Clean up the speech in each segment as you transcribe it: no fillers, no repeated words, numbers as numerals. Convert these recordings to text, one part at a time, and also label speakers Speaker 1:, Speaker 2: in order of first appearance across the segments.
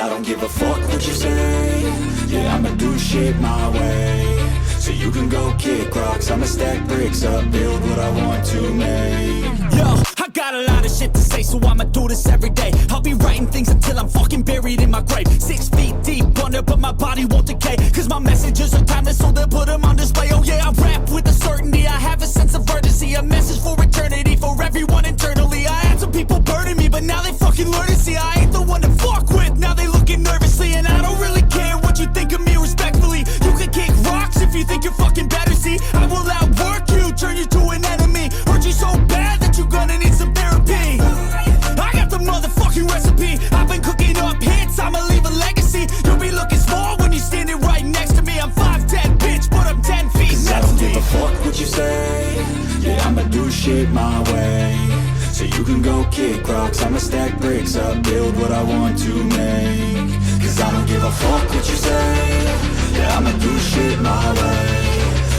Speaker 1: I don't give a fuck what you say. Yeah, I'ma do shit my way. So you can go kick rocks, I'ma stack bricks up, build what I want to make.
Speaker 2: Yo, I got a lot of shit to say, so I'ma do this every day. I'll be writing things until I'm fucking buried in my grave. 6 feet deep under, but my body won't decay. Cause my messages are timeless, so they'll put them on display. Oh yeah, I rap with a certainty, I have a sense of urgency. A message for eternity, for everyone internally. I had some people burning me, but now they fucking learn to see I ain't the one to fuck with, now they looking nervously. And I don't really care what you think of me respectfully. You can kick rocks if you think you're fucking better, see. I will outwork you, turn you to an enemy. Hurt you so bad that you're gonna need some therapy. I got the motherfucking recipe. I've been cooking up hits, I'ma leave a legacy. You'll be looking small when you're standing right next to me. I'm 5'10", bitch, but I'm 10 feet next to me.
Speaker 1: I don't give a fuck what you say. Yeah, I'ma do shit my way. So you can go kick rocks, I'ma stack bricks up, build what I want to make. Cause I don't give a fuck what you say. Yeah, I'ma do shit my way.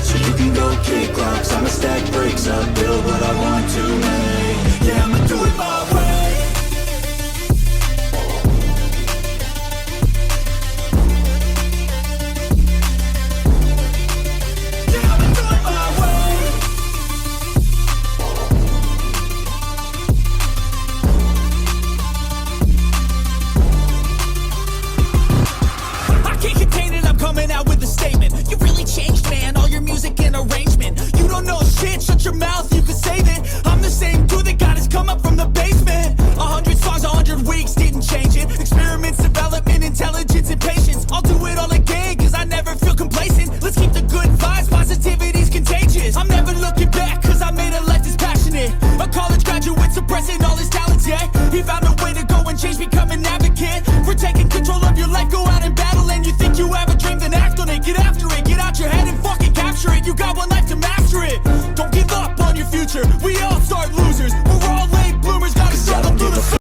Speaker 1: So you can go kick rocks, I'ma stack bricks up, build what I want to make. Yeah, I'ma do it my way.
Speaker 2: Shut your mouth, you can save it. I'm the same dude that got his come up from the basement. 100 songs, 100 weeks, didn't change it. Experiments, development, intelligence, and patience. I'll do it all again, cause I never feel complacent. Let's keep the good vibes, positivity's contagious. I'm never looking back, cause I made a life that's passionate. A college graduate suppressing all his talents, yeah. He found a way to go and change, become an advocate. For taking control of your life, go out and battle. And you think you have a dream, then act on it. Get after it, get out your head and fucking capture it. You got one life to master it. Don't give up on your future, we all start losers.